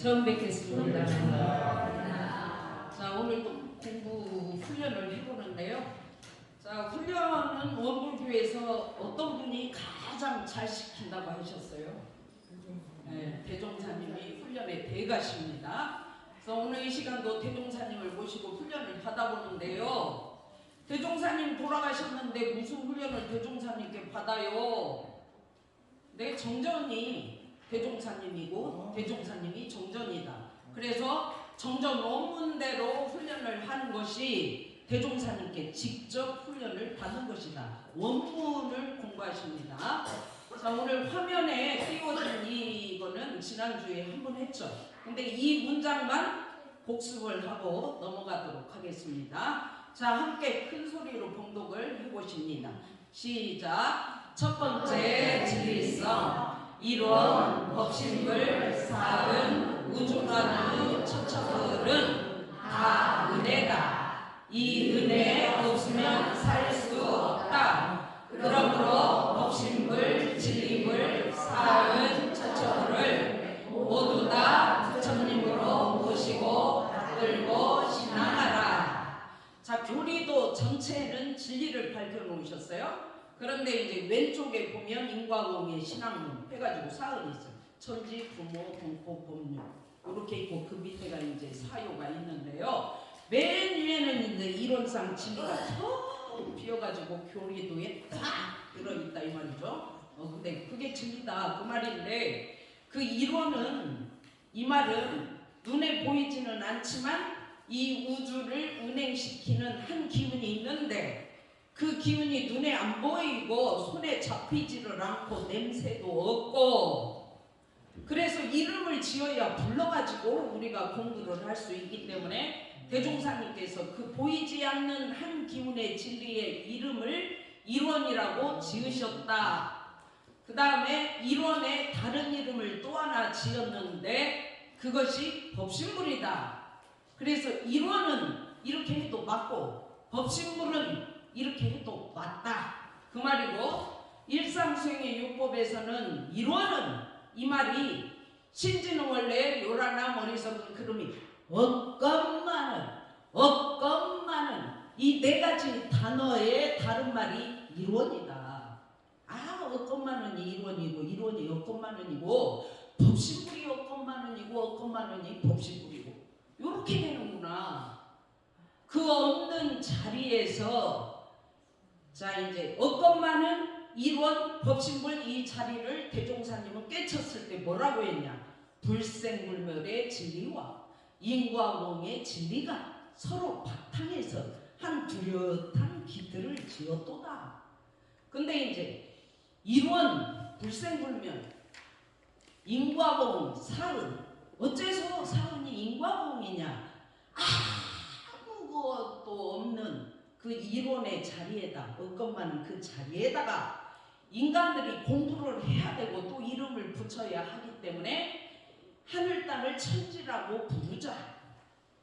처음 뵙겠습니다. 자, 오늘 또 공부 훈련을 해보는데요. 자, 훈련은 원불교에서 어떤 분이 가장 잘 시킨다고 하셨어요? 네, 대종사님이 훈련의 대가십니다. 그래서 오늘 이 시간도 대종사님을 모시고 훈련을 받아보는데요. 대종사님 돌아가셨는데 무슨 훈련을 대종사님께 받아요? 네, 정전이 대종사님이고 대종사님이 정전이다. 그래서 정전 원문대로 훈련을 하는 것이 대종사님께 직접 훈련을 받는 것이다. 원문을 공부하십니다. 자, 오늘 화면에 띄워진 이거는 지난주에 한번 했죠. 근데 이 문장만 복습을 하고 넘어가도록 하겠습니다. 자, 함께 큰 소리로 봉독을 해보십니다. 시작. 첫 번째 진리성 이론, 법신불, 사은, 우주만의 처처들은 다 은혜다. 이 은혜 없으면 살 수 없다. 그러므로 법신불, 진리불, 사은, 처처들을 모두 다 부처님으로 모시고 받들고 신앙하라. 자, 교리도 전체는 진리를 밝혀놓으셨어요. 그런데 이제 왼쪽에 보면 인과공의 신학문 해가지고 사은이 있어요. 천지, 부모, 동포, 법률 이렇게 있고 그 밑에가 이제 사요가 있는데요. 맨 위에는 이제 이론상 진리가 텅 비어가지고 교리도에 딱 들어있다 이 말이죠. 근데 그게 진리다 그 말인데 그 이론은 이 말은 눈에 보이지는 않지만 이 우주를 운행시키는 한 기운이 있는데 그 기운이 눈에 안 보이고 손에 잡히지를 않고 냄새도 없고 그래서 이름을 지어야 불러가지고 우리가 공부를 할 수 있기 때문에 대종사님께서 그 보이지 않는 한 기운의 진리의 이름을 이론이라고 지으셨다. 그 다음에 이론에 다른 이름을 또 하나 지었는데 그것이 법신불이다. 그래서 이론은 이렇게 해도 맞고 법신불은 이렇게 해도 맞다 그 말이고 일상수행의 요법에서는 이론은 이 말이 신지는 원래 요라나 머리석은 그름이 억건만은 이 네 가지 단어의 다른 말이 이론이다. 억건만은이 이론이고 이론이 억건만은이고 법신불이 억건만은이고 억건만은이 법신불이고 요렇게 되는구나. 그 없는 자리에서 자 이제 억건만은 이론 법신불 이 자리를 대종사님은 꿰쳤을 때 뭐라고 했냐. 불생불멸의 진리와 인과공의 진리가 서로 바탕에서 한 뚜렷한 기틀을 지었도다. 근데 이제 이론 불생불멸 인과공 사은 어째서 사은이 인과공이냐. 아무것도 없는 그 이론의 자리에다 억건만은 그 자리에다가 인간들이 공부를 해야 되고 또 이름을 붙여야 하기 때문에 하늘 땅을 천지라고 부르자.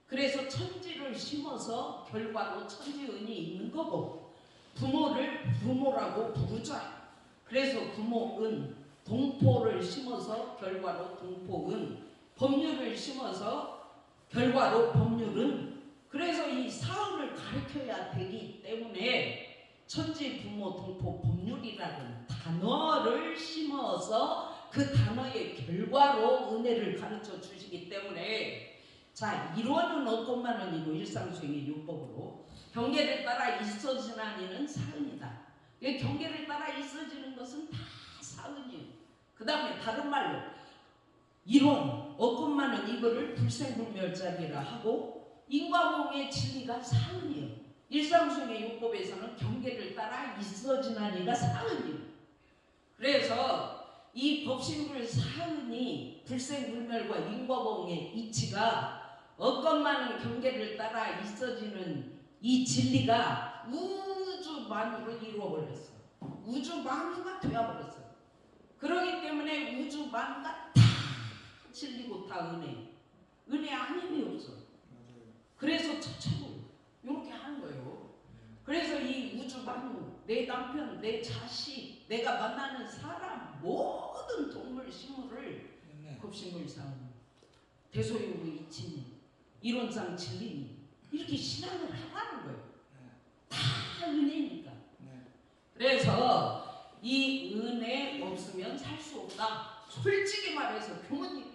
그래서 천지를 심어서 결과로 천지은이 있는 거고 부모를 부모라고 부르자. 그래서 부모은 동포를 심어서 결과로 동포은 법률을 심어서 결과로 법률은 그래서 이 사은을 가르쳐야 되기 때문에 천지, 부모, 동포, 법률이라는 단어를 심어서 그 단어의 결과로 은혜를 가르쳐 주시기 때문에 자 이론은 억건만은이고 일상수행의 요법으로 경계를 따라 있어지나니는 사은이다. 경계를 따라 있어지는 것은 다 사은이에요. 그 다음에 다른 말로 이론 억건만은 이거를 불생불멸자리라 하고 인과공의 진리가 사은이에요. 일상수행의 요법에서는 경계를 따라 있어지나니가 사은이에요. 그래서 이 법신불 사은이 불생불멸과 인과공의 이치가 억건만은 경계를 따라 있어지는 이 진리가 우주만으로 이루어버렸어요. 우주만우가 되어버렸어요. 그렇기 때문에 우주만우가 다 진리고 다 은혜 아님이 없어. 그래서 처처로 이렇게 하는 거예요. 그래서 이 우주만우, 내 남편, 내 자식, 내가 만나는 사람, 모든 동물, 식물을 법신불 사은 대소요구 이치니 이론상 진리니 이렇게 신앙을 하라는 거예요. 다 은혜니까. 그래서 이 은혜 없으면 살 수 없다. 솔직히 말해서 교모님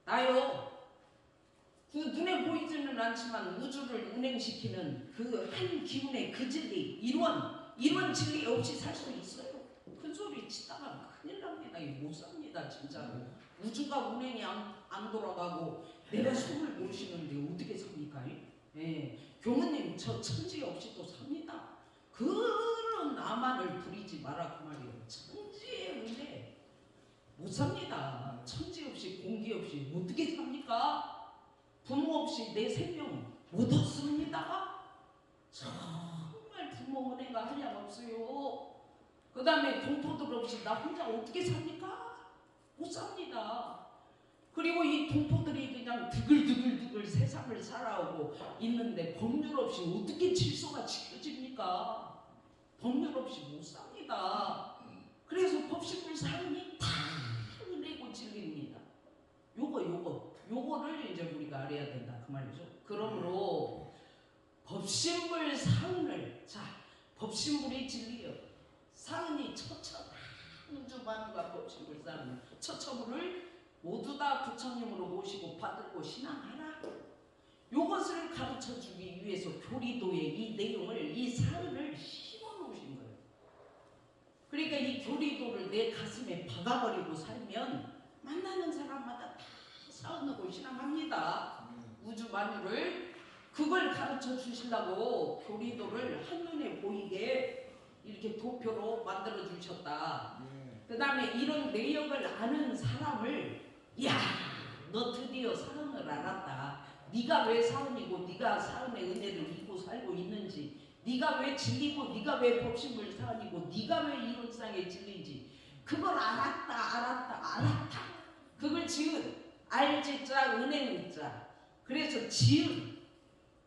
나요 그 눈에 보이지는 않지만 우주를 운행시키는 그 한 기운의 그 진리 이런 진리 없이 살 수 있어요. 큰 소리 치다가 큰일 납니다. 이거 못 삽니다 진짜로. 우주가 운행이 안 돌아가고 내가 숨을 못 쉬는데 어떻게 삽니까? 예. 교무님 저 천지 없이 또 삽니다. 그런 나만을 부리지 마라 그 말이에요. 천지의 은혜 못 삽니다. 천지 없이 공기 없이 어떻게 삽니까? 부모 없이 내 생명 못 얻습니다. 정말 부모 은혜가 한량없어요. 그 다음에 동포들 없이 나 혼자 어떻게 삽니까? 못 삽니다. 그리고 이 동포들이 그냥 드글드글 세상을 살아오고 있는데 법률 없이 어떻게 질서가 지켜집니까? 법률 없이 못 삽니다. 그래서 법신불 사은이 다 은혜고 진리입니다. 요거를 이제 우리가 알아야 된다 그 말이죠. 그러므로 법신불 사은을 법신불이 진리요. 사은이 처처 우주만과 법신불 사은 처처불을 모두 다 부처님으로 모시고 받들고 신앙하라. 요것을 가르쳐 주기 위해서 교리도의 이 내용을 이 사은을 심어 놓으신 거예요. 그러니까 이 교리도를 내 가슴에 박아버리고 살면 만나는 사람마다 다 사은으로 신앙합니다. 우주 만유를 그걸 가르쳐 주시려고 교리도를 한눈에 보이게 이렇게 도표로 만들어 주셨다. 그 다음에 이런 내역을 아는 사람을 야, 너 드디어 사은을 알았다. 네가 왜 사은이고 네가 사은의 은혜를 입고 살고 있는지, 네가 왜 진리고 네가 왜 법신불 사은이고 네가 왜 이론상의 진리인지 그걸 알았다. 그걸 지은 알지자 은행자. 그래서 지은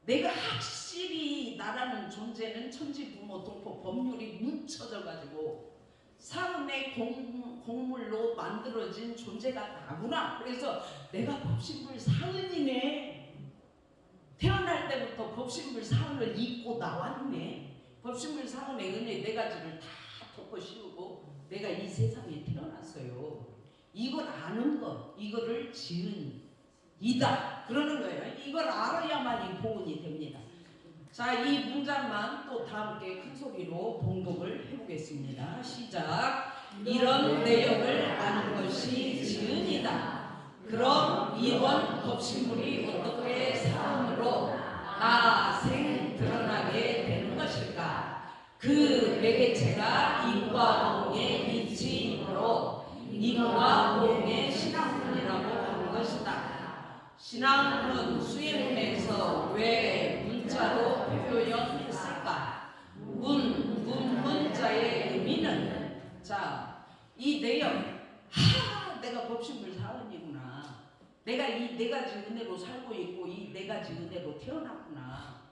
내가 확실히 나라는 존재는 천지부모 동포 법률이 뭉쳐져 가지고 사은의 공물로 만들어진 존재가 나구나. 그래서 내가 법신불 사은이네. 태어날 때부터 법신불 사은을 입고 나왔네. 법신불 사은의 은혜 네 가지를 다 덮어 씌우고 내가 이 세상에 태어났어요. 이걸 아는 것, 이거를 지은 이다 그러는 거예요. 이걸 알아야만이 보은이 됩니다. 자, 이 문장만 또 다 함께 큰 소리로 봉독을 해보겠습니다. 시작. 이런 내용을 아는 것이 지은이다. 그럼 이원 법신물이 어떻게 사은으로 나생 드러나게 되는 것일까? 그 매개체가 인과 공의 이치이므로 인과 공의 신앙문이라고 하는 것이다. 신앙문 수행문에서 왜 문자로 표현했을까? 문자의 의미는 이 내용 내가 법신불 사은이구나. 내가 이 네 가지 은혜로 살고 있고 이 네 가지 은혜로 태어났구나.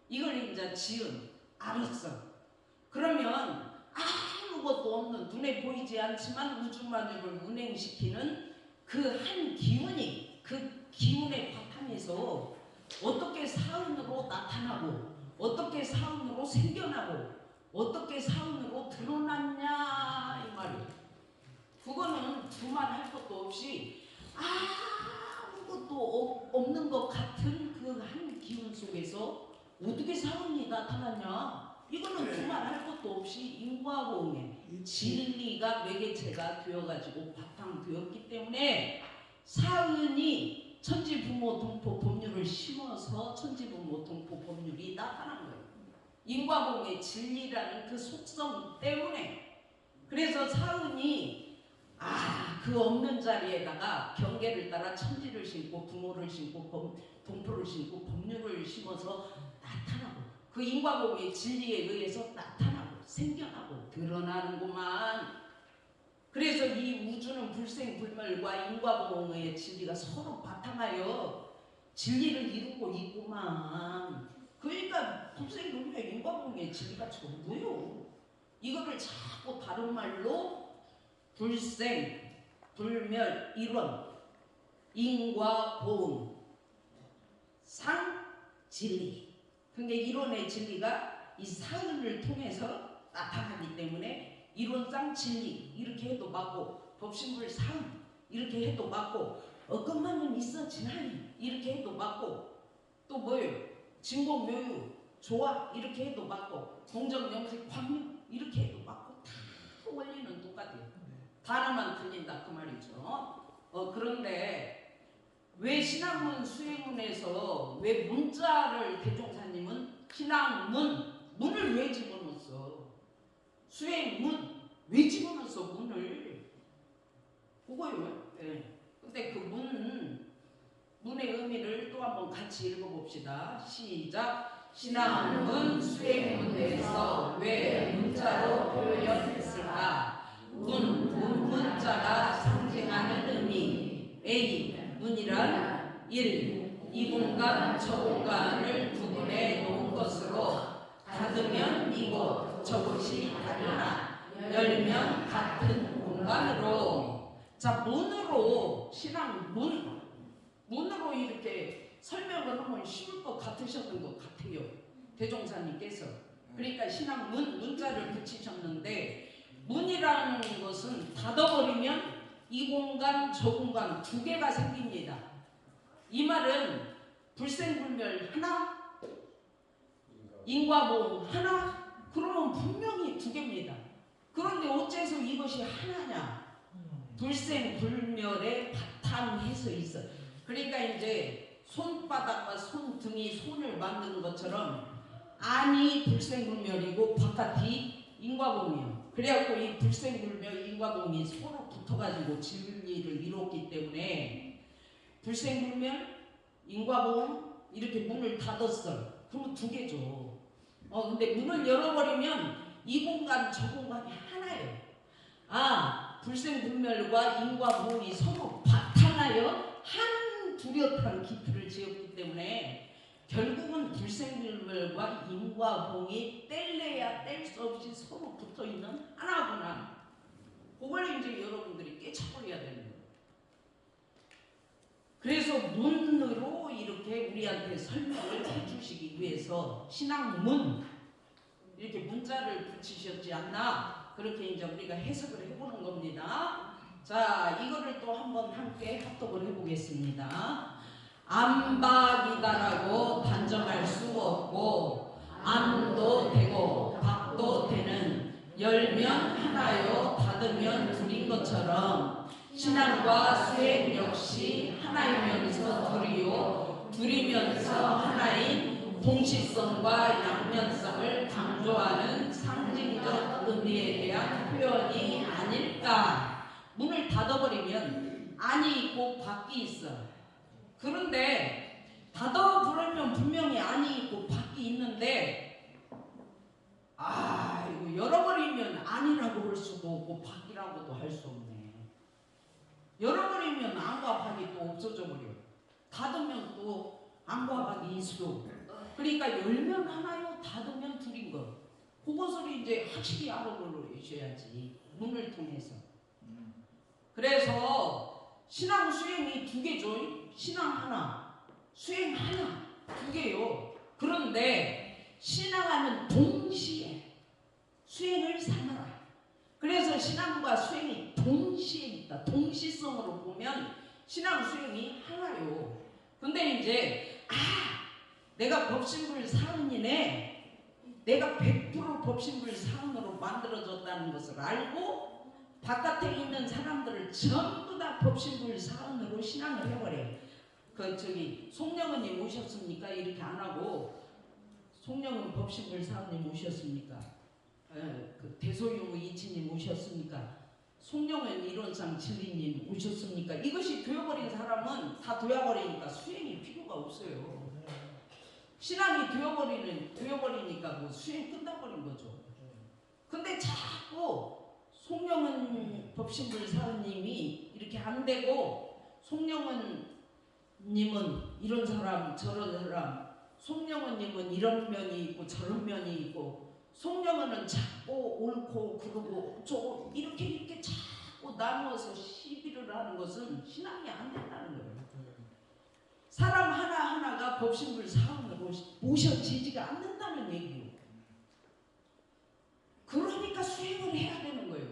이걸 이제 지은 알았어. 그러면 아무것도 없는 눈에 보이지 않지만 우주만유를 운행시키는 그 한 기운이 그 기운의 바탕에서 어떻게 사은으로 나타나고 어떻게 사은으로 생겨나고 어떻게 사은으로 드러났냐 이 말이에요. 그거는 두말할 것도 없이 아무것도 없는 것 같은 그 한 기운 속에서 어떻게 사은이 나타났냐 이거는 두말할 것도 없이 인과공의 진리가 매개체가 되어가지고 바탕되었기 때문에 사은이 천지부모 동포 법률을 심어서 천지부모 동포 법률이 나타난 거예요. 인과공의 진리라는 그 속성 때문에. 그래서 사은이 그 없는 자리에다가 경계를 따라 천지를 심고 부모를 심고 동포를 심고 법률을 심어서 나타나고 그 인과공의 진리에 의해서 나타나고 생겨나고 드러나는구만. 그래서 이 우주는 불생불멸과 인과공의 진리가 서로 바탕하여 진리를 이루고 있구만. 그러니까 불생불멸 인과공의 진리가 전부요. 이거를 자꾸 다른 말로 불생, 불멸, 이론 인과 보응, 상, 진리. 근데 이론의 진리가 이 상을 통해서 나타나기 때문에 이론상 진리 이렇게 해도 맞고, 법신불 상 이렇게 해도 맞고, 어긋만은 있어 지나니 이렇게 해도 맞고, 또 뭐예요? 진공묘유 조화 이렇게 해도 맞고, 공정영색 광명 이렇게 해도 맞고, 다 원리는 똑같아요. 단어만 틀린다 그 말이죠. 그런데 왜 신학문 수행문에서 왜 문자를 대종사님은 신학문 문을 왜 집어넣었어? 수행문 왜 집어넣었어 문을? 그거예요. 네. 근데 그 문의 의미를 또 한번 같이 읽어봅시다. 시작. 신학문 수행문에서 왜 문자로 표현했을까? 문자가 상징하는 의미. A. 문이란 1. 이 공간 저 공간을 구분해 놓은 것으로, 닫으면 이곳 저곳이 다르나 열면 같은 공간으로. 자, 문으로, 신앙 문으로 이렇게 설명을 하면 쉬울 것 같으셨던 것 같아요, 대종사님께서. 그러니까 신앙 문자를 붙이셨는데, 문이라는 것은 닫아버리면 이 공간 저 공간 두 개가 생깁니다. 이 말은 불생불멸 하나, 인과보응 하나, 그러면 분명히 두 개입니다. 그런데 어째서 이것이 하나냐? 불생불멸의 바탕에서 있어. 그러니까 이제 손바닥과 손등이 손을 만드는 것처럼 안이 불생불멸이고 바깥이 인과보응이요. 그래갖고 이 불생불멸 인과보응이 서로 붙어가지고 진리를 이뤘기 때문에 불생불멸 인과보응 이렇게 문을 닫았어. 그러면 두 개죠. 근데 문을 열어버리면 이 공간 저 공간이 하나예요. 불생불멸과 인과보응이 서로 바탕하여 한 뚜렷한 기틀을 지었기 때문에 결국은 불생불멸과 인과보응이 뗄래야 뗄 수 없이 서로 붙어있는 하나구나. 그걸 이제 여러분들이 깨쳐버려야 되는 거예요. 그래서 문으로 이렇게 우리한테 설명을 해주시기 위해서 신학문 이렇게 문자를 붙이셨지 않나, 그렇게 이제 우리가 해석을 해보는 겁니다. 자, 이거를 또 한번 함께 합독을 해보겠습니다. 안박이다라고 단정할 수 없고, 안도 되고 박도 되는, 열면 하나요 닫으면 둘인 것처럼 신앙과 수행 역시 하나이면서 둘이요, 둘이면서 하나인 동시성과 양면성을 강조하는 상징적 의미에 대한 표현이 아닐까. 문을 닫아버리면 안이 있고 밖이 있어. 그런데 닫아버리면 분명히 안이 있고 밖이 있는데, 이거 열어버리면 안이라고 할 수도 없고 밖이라고도 할 수 없네. 열어버리면 안과 밖이 또 없어져 버려. 닫으면 또 안과 밖이 있어. 그러니까 열면 하나요 닫으면 둘인 것. 그것을 이제 확실히 알아보셔야지, 문을 통해서. 그래서 신앙 수행이 두 개죠. 신앙 하나, 수행 하나, 두 개요. 그런데 신앙하면 동시에 수행을 삼아라. 그래서 신앙과 수행이 동시에 있다. 동시성으로 보면 신앙 수행이 하나요. 근데 이제 내가 법신불 사은이네, 내가 100% 법신불 사은으로 만들어졌다는 것을 알고 바깥에 있는 사람들을 전부 다 법신불 사은으로 신앙을 해버려요. 송영은님 오셨습니까? 이렇게 안 하고, 송영은 법신불 사은님 오셨습니까? 그 대소유무 이치님 오셨습니까? 송영은 이론상 진리님 오셨습니까? 이것이 되어버린 사람은 다 되어버리니까 수행이 필요가 없어요. 신앙이 되어버리니까 뭐 수행 끝나버린 거죠. 근데 자꾸 송영은 법신불 사은님이 이렇게 안 되고, 송영은 님은 이런 사람 저런 사람, 송영은님은 이런 면이 있고 저런 면이 있고, 송영은은 자꾸 옳고 그르고 어쩌고 이렇게 자꾸 나누어서 시비를 하는 것은 신앙이 안 된다는 거예요. 사람 하나하나가 법신불 사원으로 모셔지지가 않는다는 얘기예요. 그러니까 수행을 해야 되는 거예요.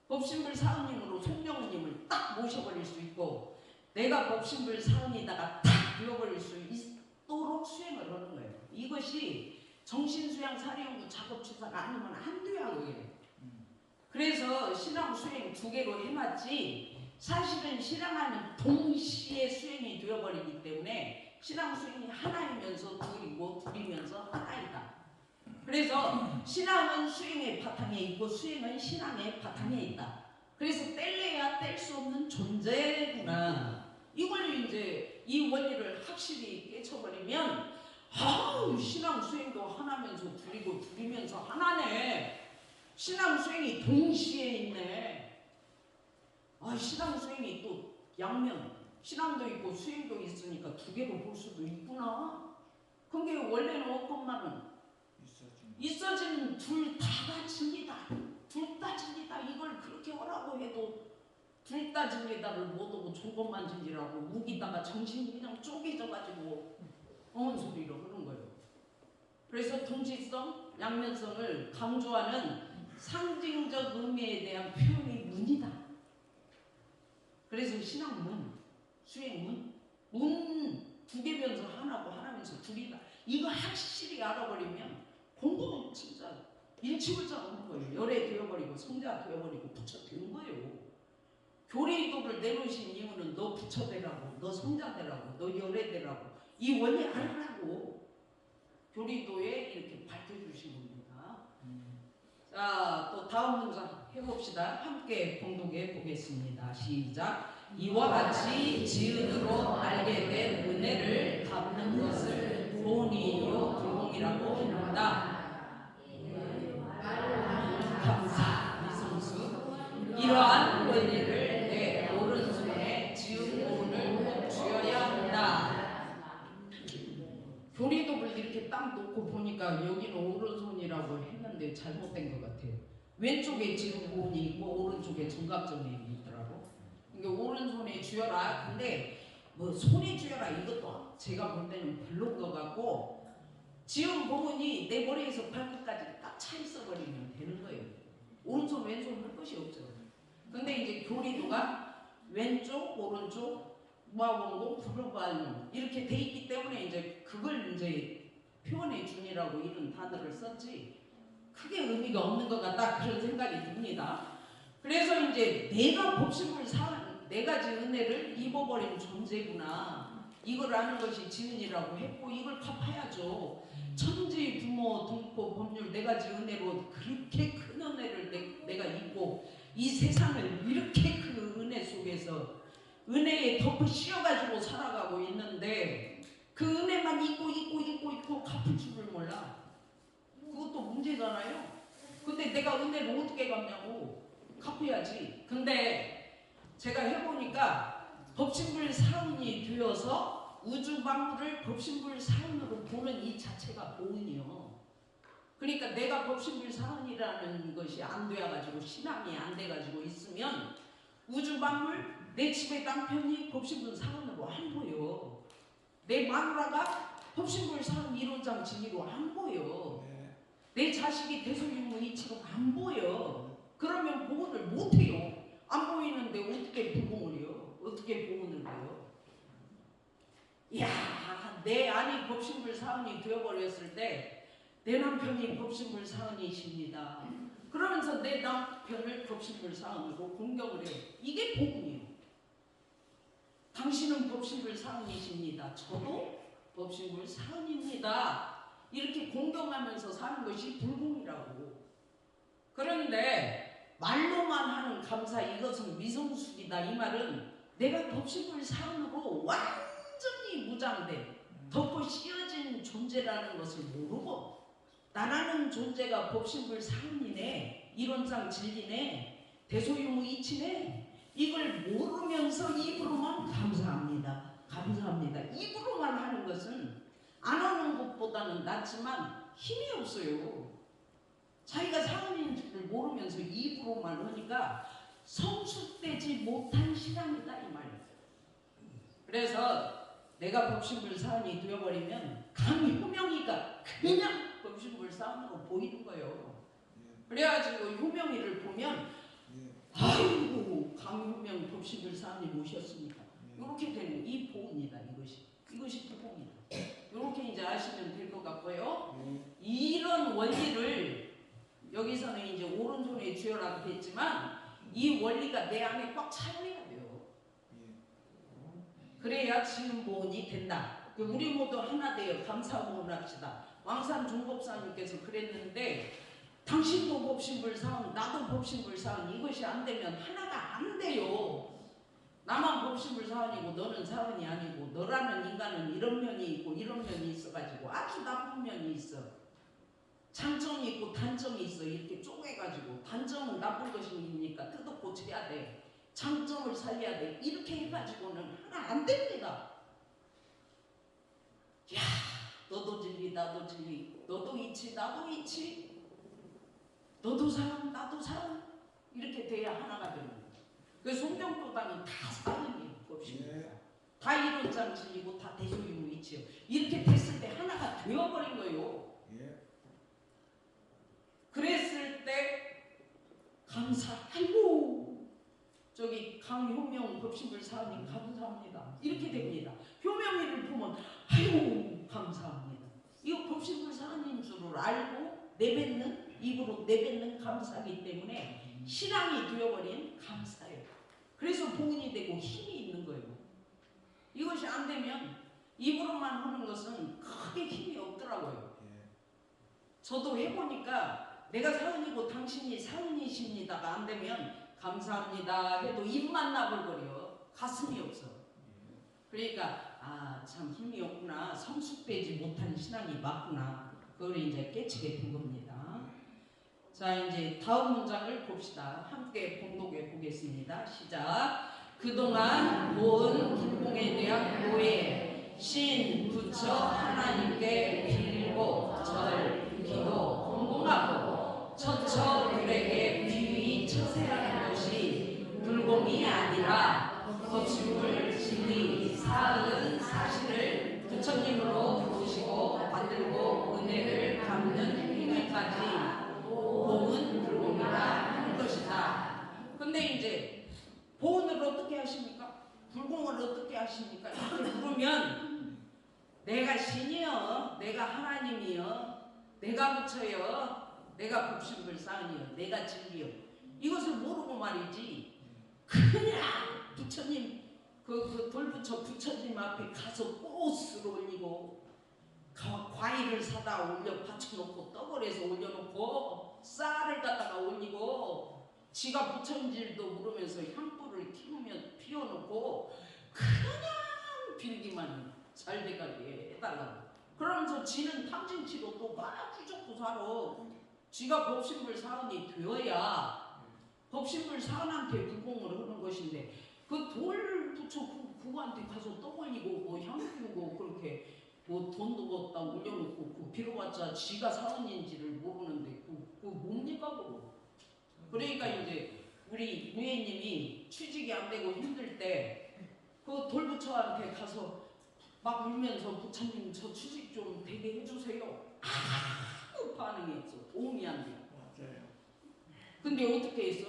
법신불 사원님으로 송정은님을 딱 모셔버릴 수 있고 내가 법신불 사원이다가 딱 되어버릴 수 있도록 수행을 하는 거예요. 이것이 정신수양 사례연구 작업주사가 아니면 안 돼요. 그게. 그래서 신앙 수행 두 개로 해놨지 사실은 신앙하는 동시에 수행이 되어버리기 때문에 신앙 수행이 하나이면서 둘이고 둘이면서 하나이다. 그래서 신앙은 수행의 바탕에 있고 수행은 신앙의 바탕에 있다. 그래서 뗄래야 뗄 수 없는 존재구나. 이걸 이제 이 원리를 확실히 깨쳐버리면 신앙 수행도 하나면서 둘이고 둘이면서 하나네. 신앙 수행이 동시에 있네. 신앙 수행이 또 양면 신앙도 있고 수행도 있으니까 두 개로 볼 수도 있구나. 그게 원래는 없건만은 있어지는 둘 다가 진리다. 둘 다 진리다. 이걸 그렇게 하라고 해도 둘 다 진리다를 못하고 조금만 진리라고 우기다가 정신이 그냥 쪼개져가지고 어머니 소리로 하는 거예요. 그래서 동시성, 양면성을 강조하는 상징적 의미에 대한 표현의 문이다. 그래서 신앙문, 수행문, 문 두 개면서 하나고 하나면서 둘이다. 이거 확실히 알아버리면 공부는 진짜 일치월장 하는 거예요. 열애 되어버리고 성자 되어버리고 부처 되는 거예요. 교리도를 내놓으신 이유는 너 부처 되라고, 너 성자 되라고, 너 열애 되라고 이 원리 알라고 교리도에 이렇게 밝혀주신 겁니다. 자, 또 다음 문장 해봅시다. 함께 공독해 보겠습니다. 시작. 이와 같이 지은으로 알게 된 은혜를 갚는 것을 본이요 불공이라고 한다. 감사, 이성수. 이러한 원리를 내 오른손에 지은 오른을 꼭 쥐어야 한다. 교리독을 이렇게 딱 놓고 보니까 여기는 오른손이라고 했는데 잘못된 것 같아요. 왼쪽에 지은 고운이 있고 오른쪽에 정각정이 있더라고. 그러니까 오른손에 쥐어라. 근데 뭐 손에 쥐어라 이것도 제가 볼 때는 별로인 것 같고 지은 고운이 내 머리에서 발끝까지 딱 차 있어 버리면 되는 거예요. 오른손 왼손 할 것이 없죠. 근데 이제 교리도가 왼쪽 오른쪽 무아원공 불로반용 이렇게 돼 있기 때문에 이제 그걸 이제 표현해 주니라고 이런 단어를 썼지 크게 의미가 없는 것 같다 그런 생각이 듭니다. 그래서 이제 내가 법신불 사는 네 가지 은혜를 입어버린 존재구나 이걸 아는 것이 지은이라고 했고 이걸 갚아야죠. 천지 부모 등포 법률 네 가지 은혜로 그렇게 큰 은혜를 내가 입고 이 세상을 이렇게 그 은혜 속에서 은혜에 덮어 씌워가지고 살아가고 있는데 그 은혜만 잊고 갚을 줄을 몰라. 그것도 문제잖아요. 근데 내가 은혜를 어떻게 갚냐고. 갚아야지. 근데 제가 해보니까 법신불 사은이 되어서 우주 만물을 법신불 사은으로 보는 이 자체가 보은이요. 그러니까 내가 법신불 사은이라는 것이 안 돼가지고 신앙이 안 돼가지고 있으면 우주 만물 내 집의 남편이 법신불 사은으로 안 보여. 내 마누라가 법신불 사은 1호장 진리로 안 보여. 내 자식이 대소유무이치로 안 보여. 그러면 보은을 못해요. 안 보이는데 어떻게 불공을 해요? 어떻게 보은을 해요? 이야, 내 아니 법신불 사은이 되어버렸을 때 내 남편이 법신불 사은이십니다. 그러면서 내 남편을 법신불 사은으로 공경을 해요. 이게 복음이에요. 당신은 법신불 사은이십니다. 저도 법신불 사은입니다. 이렇게 공경하면서 사는 것이 불공이라고. 그런데 말로만 하는 감사 이것은 미성숙이다. 이 말은 내가 법신불 사은으로 완전히 무장된 덮어 씌어진 존재라는 것을 모르고 나라는 존재가 법신불 사은이네 이론상 진리네 대소유무이치네 이걸 모르면서 입으로만 감사합니다. 감사합니다. 입으로만 하는 것은 안 하는 것보다는 낫지만 힘이 없어요. 자기가 사은인 줄 모르면서 입으로만 하니까 성숙되지 못한 신앙이다 이 말이에요. 그래서 내가 법신불사안이 되어버리면 강효명이가 그냥 법신불사안으로 보이는 거예요. 그래가지고 효명이를 보면 아이고 강효명 법신불사안이 모셨습니까? 이렇게 되는 이 보입니다. 이것이 보입니다. 이렇게 이제 아시면 될 것 같고요. 이런 원리를 여기서는 이제 오른손에 쥐어라고 했지만 이 원리가 내 안에 꽉 차야 돼요. 그래야 지음보온이 된다. 우리 모두 하나 되어 감사보온 합시다. 왕산 종법사님께서 그랬는데 당신도 법신불사은 나도 법신불사은 이것이 안 되면 하나가 안 돼요. 나만 법신불사은이고 너는 사은이 아니고 너라는 인간은 이런 면이 있고 이런 면이 있어가지고 아주 나쁜 면이 있어. 장점이 있고 단점이 있어. 이렇게 쪼개가지고 단점은 나쁜 것이니까 뜯어 고쳐야 돼. 장점을 살려야 돼. 이렇게 해가지고는 하나 안 됩니다. 야, 너도 진리 나도 진리 너도 이치 나도 이치 너도 사람 나도 사람 이렇게 돼야 하나가 되는 거예요. 그 송정도당은 다 사람이에요. 다 이론장 진리고 다 대소유무이치요. 이렇게 됐을 때 하나가 되어버린 거예요. 그랬을 때 감사. 아이고 저기 강효명 법신불사님 감사합니다. 이렇게 됩니다. 효명이를 보면 아이고 감사합니다. 이거 법신불사님 줄을 알고 내뱉는 입으로 내뱉는 감사이기 때문에 신앙이 되어버린 감사예요. 그래서 보은이 되고 힘이 있는 거예요. 이것이 안 되면 입으로만 하는 것은 크게 힘이 없더라고요. 저도 해보니까 내가 사은이고 당신이 사은이십니다가 안 되면 감사합니다 해도 입만 나불거려. 가슴이 없어. 그러니까 아, 참 힘이 없구나. 성숙되지 못한 신앙이 맞구나. 그걸 이제 깨치게 된 겁니다. 자, 이제 다음 문장을 봅시다. 함께 봉독해 보겠습니다. 시작. 그동안 모은 불공에 대한 오해, 신, 부처, 하나님께 빌고 절, 기도, 공공하고 처처들에게 비위 처세하는 것이 불공이 아니라 법신불, 진리, 사은, 사실을 부처님으로 부르시고 받들고 은혜를 갚는 행위까지 보은 불공이라 하는 것이다. 근데 이제 보은을 어떻게 하십니까? 불공을 어떻게 하십니까? 이렇게 부르면 내가 신이여, 내가 하나님이여, 내가 부처여, 내가 법신불사은이여, 내가 진리여. 이것을 모르고 말이지. 그냥 부처님 그 돌부처 부처님 앞에 가서 꽃을 올리고 과일을 사다 올려 받쳐놓고 떡을해서 올려놓고 쌀을 갖다가 올리고 지가 부처인 줄도 모르면서 향불을 피워놓고 그냥 빌기만 잘 돼가게 해달라고. 그러면서 지는 탐진치로 또 막 부족도 살아. 지가 법신불사은이 되어야 법신불사은한테 불공을 하는 것인데 그 돌부처 그거한테 가서 떡 올리고 뭐 향 피우고 그렇게 뭐 돈도 갖다 올려놓고 그 빌어봤자 지가 사은인지를 모르는데 그 뭡니까 그거. 그러니까 이제 우리 무예님이 취직이 안 되고 힘들 때 그 돌부처한테 가서 막 울면서 부처님 저 취직 좀 되게 해주세요. 아무 반응이 없어. 도움이 안 돼. 맞아요. 근데 어떻게 했어?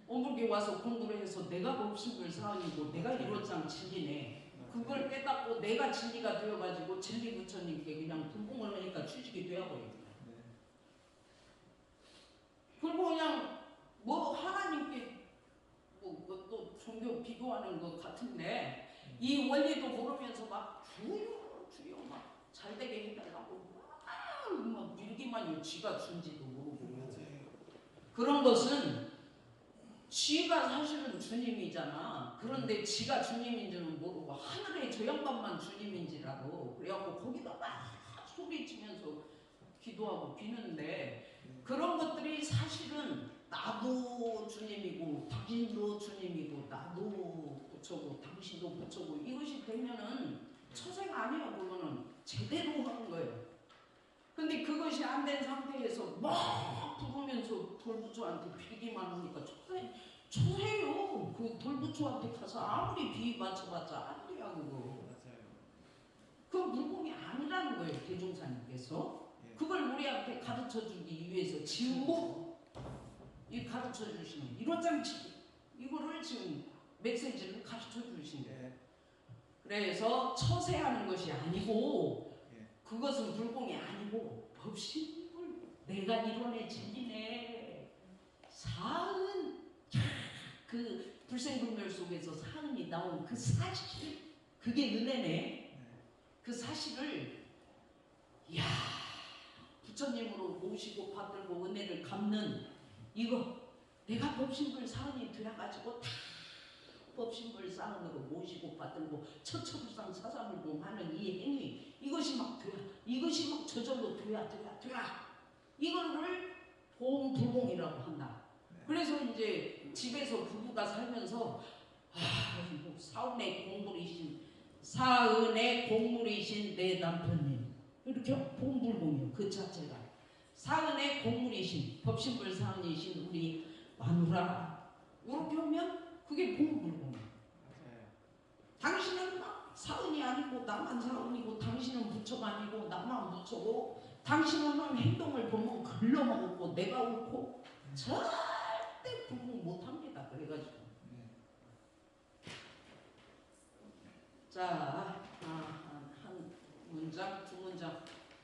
어물게 와서 공부를 해서 내가 법신불사은이고 내가 일원장 진리네. 그걸 깨닫고 내가 진리가 되어가지고 진리 부처님께 그냥 불공을 하니까 취직이 되어버려요. 그리고 그냥 뭐 하나님께 뭐 또 종교 비교하는 것 같은데 이 원리도 모르면서 막 주여 막 잘되게 해달라고 막 밀기만요. 쥐가 준지도 모르고. 그런 것은 쥐가 사실은 주님이잖아. 그런데 지가 주님인지는 모르고 하늘의 저 양반만 주님인지라고 그래갖고 거기다 막 소리치면서 기도하고 비는데 그런 것들이 사실은 나도 주님이고 당신도 주님이고 나도 부처고 당신도 부처고 이것이 되면은 처세가 아니에요. 그거는 제대로 하는 거예요. 근데 그것이 안 된 상태에서 막 부르면서 돌부처한테 빌기만 하니까 처세요. 그 돌부처한테 가서 아무리 비위 맞춰봤자 안 돼요 그거. 그건 물공이 아니라는 거예요. 대종사님께서 그걸 우리한테 가르쳐주기 위해서 지금 이 가르쳐주시는 이론장치기 이거를 지금 메시지를 가르쳐주신 거예요. 그래서 처세하는 것이 아니고 그것은 불공이 아니고 법신불 내가 이론의 진리네. 사은 그 불생불멸 속에서 사은이 나온 그 사실 그게 은혜네. 그 사실을 야 부처님으로 모시고 받들고 은혜를 갚는 이거 내가 법신불 사은이 되어가지고 다 법신불 사은으로 모시고 받들고 처처불상 사사불공 하는 이 행위 이것이 막 돼야 이것이 막 저절로 돼야 이거를 보험불공이라고 한다. 그래서 이제 집에서 부부가 살면서 사은의 공물이신 내 남편님 이렇게 보험불공이요. 그 자체가 사은의 공물이신 법신불 사은이신 우리 마누라 이렇게 오면 그게 보험불공이에요. 당신은 막 사은이 아니고 나만 사은이고 당신은 부처가 아니고 나만 부처고 당신은 행동을 보면 글러먹었고 내가 옳고 절대 불공 못합니다. 그래가지고 자, 한 문장, 두 문장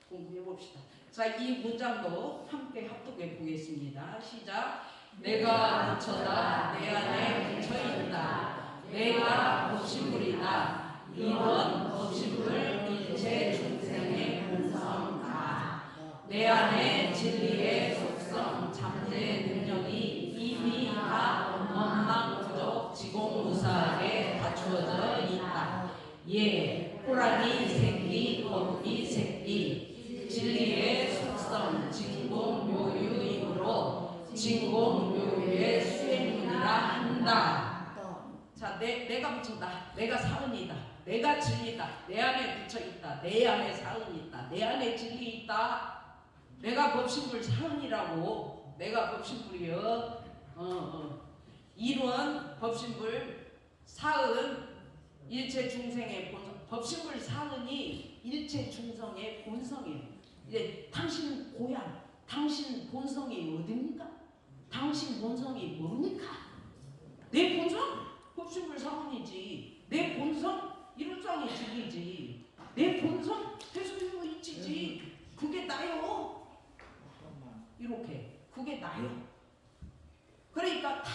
공부해 봅시다. 자, 이 문장도 함께 합독해 보겠습니다. 시작. 내가 부처다 내 안에 부처있다. 내가 법신불이다. 이원 법신불 일체 중생의 본성다. 내 안에 진리의 속성, 잠재 능력이 이미 다 원망부족 지공무사하게 갖추어져 있다. 예, 호랑이 새끼, 거북이 새끼, 진리의 속성, 진공묘유이므로 진공묘유의 수행문이라 한다. 자, 내가 부처다, 내가 사은이다, 내가 진리다, 내 안에 부처 있다, 내 안에 사은이 있다, 내 안에 진리 있다. 내가 법신불 사은이라고, 내가 법신불이여. 일원 법신불 사은 일체 중생의 본성. 법신불 사은이 일체 중성의 본성이에요. 이제 당신 고향, 당신 본성이 어딥니까? 당신 본성이 뭡니까? 내 본성? 법신불 사은이지. 내 본성? 일원장의 진리지. 내 본성? 대소유이치지. 그게 나요. 이렇게 그게 나요. 그러니까 다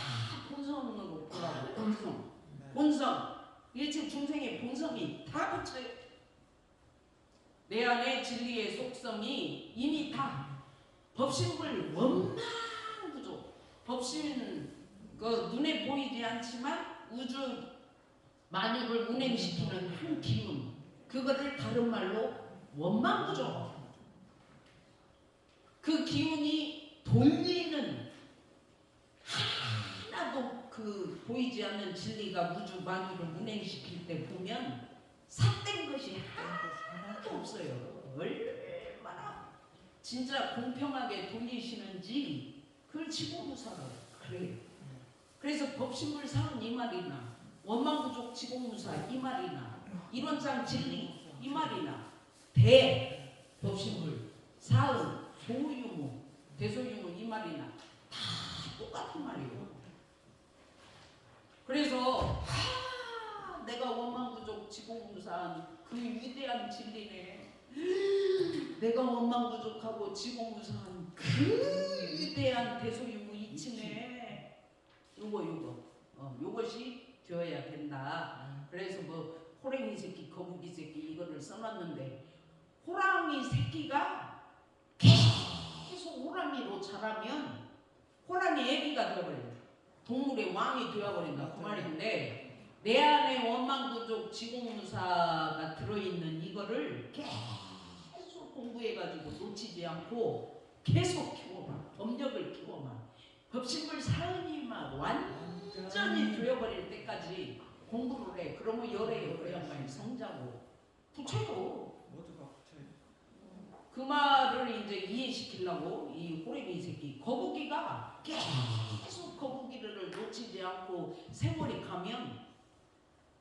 본성으로 보라고. 본성 일체 중생의 본성이 다 붙여요. 내 안에 진리의 속성이 이미 다 법신불 원망부족. 법신 그 눈에 보이지 않지만 우주 만유를 운행시키는 한 기운, 그거를 다른 말로 원망부족. 그 기운이 돌리는 하나도 그 보이지 않는 진리가 우주 만유를 운행시킬 때 보면 삿된 것이 하나도 없어요. 얼마나 진짜 공평하게 돌리시는지 그걸 지공무사라고 그래요. 그래서 법신불 사은 이 말이나 원망부족 지공무사 이 말이나 일원장 진리 이 말이나 대 법신불 사은 소유무 대소유무 이 말이나 다 똑같은 말이에요. 그래서 내가 원망부족 지공무사한 그 위대한 진리네. 내가 원망부족하고 지공무사한 그 위대한 대소유무 이치네. 요것이 되어야 된다. 그래서 뭐 호랑이 새끼, 거북이 새끼 이거를 써놨는데 호랑이 새끼가 계속 호랑이로 자라면 호랑이 애기가 되어버린다. 동물의 왕이 되어버린다. 그 말인데 내 안에 원망부족 지공무사가 들어있는 이거를 계속 공부해가지고 놓치지 않고 계속 키워봐. 법력을 키워봐. 법신불 사은이만 완전히 되어버릴 때까지 공부를 해. 그러면 열의 양반이 성자고 부처요. 그 말을 이제 이해시키려고 이 호랭이 새끼 거북이가 계속 거북이를 놓치지 않고 세월이 가면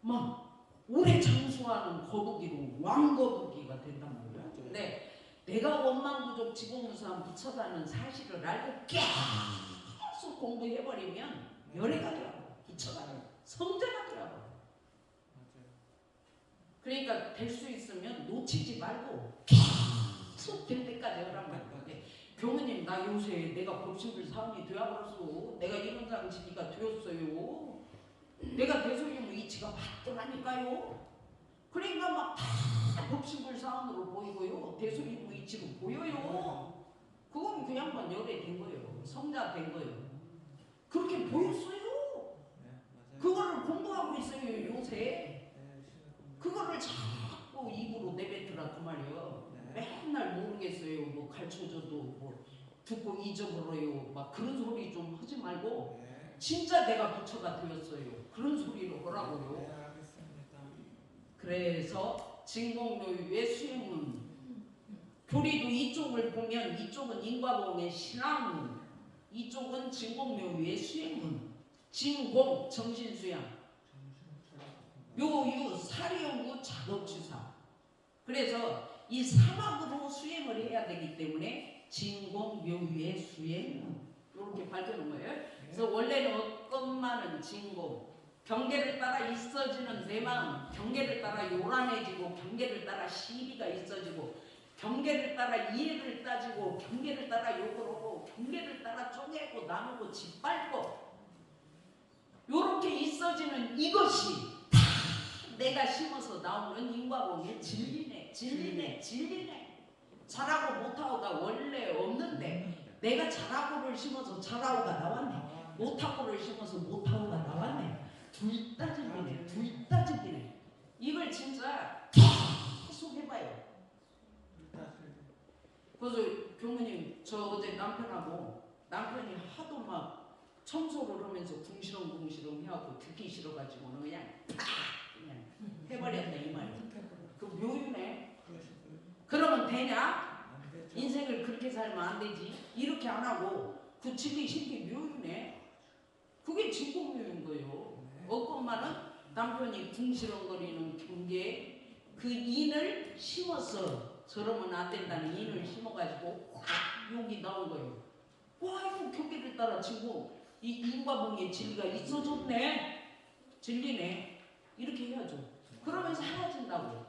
막 오래 장수 부수하는 거북이로 왕거북이가 된단 말이야. 근데 내가 원망부족 지공무사한 부처라는 사실을 알고 계속 공부해버리면 열애가 되라고, 부처가 성자가 되라고. 그러니까 될 수 있으면 놓치지 말고 계속 될 때까지 하란 말이야. 교무님, 나 요새 내가 법신불 사원이 되어버렸어. 내가 이런 장치니까 되었어요. 내가 대소이무 이치가 맞더라니까요. 그러니까 막 다 법신불 사원으로 보이고요. 대소이무 이치로 보여요. 그건 그 양반 열애된 거예요. 성자 된 거예요. 그렇게 보였어요. 그거를 공부하고 있어요 요새. 그거를 자꾸 입으로 내뱉으라 그 말이에요. 맨날 모르겠어요. 뭐 가르쳐줘도 뭐 듣고 잊어버려요. 막 그런 소리 좀 하지 말고 진짜 내가 부처가 되었어요. 그런 소리를 하라고요. 그래서 진공묘유의 수행문 교리도 이쪽을 보면 이쪽은 인과봉의 신앙문, 이쪽은 진공묘유의 수행문. 진공 정신수양, 묘유 사리연구 작업주사. 그래서 이 사막으로 수행을 해야 되기 때문에 진공묘유의 수행문 이렇게 밝혀놓은 거예요. 그래서 원래는 것만은 진공, 경계를 따라 있어지는 내 마음, 경계를 따라 요란해지고, 경계를 따라 시비가 있어지고, 경계를 따라 이해를 따지고, 경계를 따라 욕을 하고, 경계를 따라 쪼개고 나누고 짓밟고, 요렇게 있어지는 이것이 다 내가 심어서 나오는 인과봉의 진리네. 진리네. 진리네. 잘하고 못하고가 원래 없는데 내가 잘하고를 심어서 잘하고가 나왔네. 못하고를 심어서 못하고가 나왔네. 둘 다 진리네. 둘 다 진리네. 이걸 진짜 계속 해봐요. 그래서 교무님, 저 어제 남편이 하도 막 청소를 하면서 궁시렁궁시렁 해갖고 듣기 싫어가지고는 그냥 해버렸네 이 말이야. 그 묘유네. 그러면 되냐? 인생을 그렇게 살면 안 되지. 이렇게 안 하고 그 진리 신기 묘유네. 그게 진공묘유인 거예요. 어것만은 남편이 궁시렁거리는 경계에 그 인을 심었어. 저러면 안 된다는 인을 심어가지고 확 욕이 나온 거예요. 와, 이거 경계를 따라 치고 이 인과봉의 진리가 있어졌네. 진리네. 이렇게 해야죠. 그러면 사라진다고.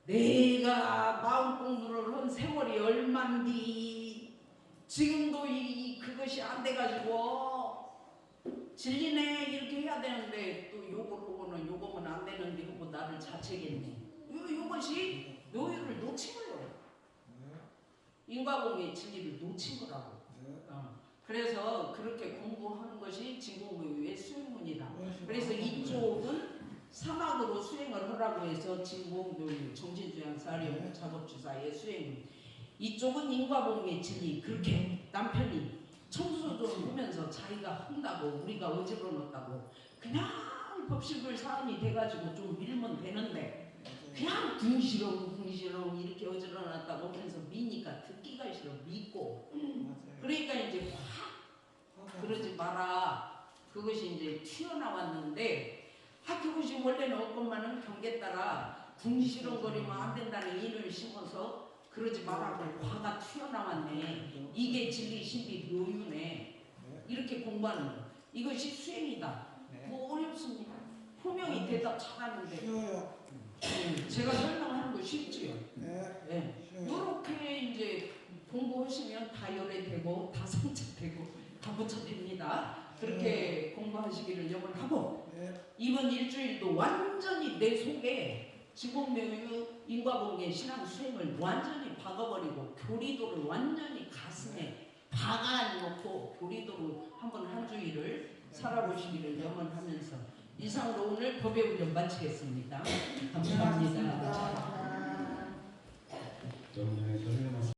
내가 마음 공부를 한 세월이 얼만디 지금도 그것이 안 돼가지고 진리네 이렇게 해야 되는데 또 요거는 안 되는데 하고 나를 자책했네. 요것이 묘유를 놓친 거예요. 인과봉의 진리를 놓친 거라고. 그래서 그렇게 공부하는 것이 진공묘유의 수행문이다. 그래서 이쪽은 사막으로 수행을 하라고 해서 진공묘유, 정신주양, 사리연구, 작업주사의 수행문. 이쪽은 인과봉의 진리. 그렇게 남편이 청소 좀 하면서 자기가 한다고 우리가 어지러웠다고 그냥 법식을 사안이 돼가지고 좀 밀면 되는데 그냥 궁시렁 이렇게 어지러웠다고 하면서 미니까 듣기가 싫어. 믿고 그러니까 이제 확 그러지 마라. 그것이 이제 튀어나왔는데 그것이 원래는 없건만은 경계 따라 궁시렁거리면 안 된다는 인을 심어서 그러지 말라고 화가 튀어나왔네. 이게 진리 신비 묘유네. 이렇게 공부하는 거. 이것이 수행이다. 뭐 어렵습니까? 분명히 대답 잘하는데 제가 설명하는 거 쉽지요. 이렇게 이제 공부하시면 다 열애되고 다 성찰되고 다 부처됩니다. 그렇게 공부하시기를 염원하고 이번 일주일도 완전히 내 속에 진공묘유 인과봉의 신앙 수행을 완전히 박아버리고 교리도를 완전히 가슴에 박아놓고 교리도로 한번 한 주일을 살아보시기를 염원하면서 이상으로 오늘 법의 훈련 마치겠습니다. 감사합니다.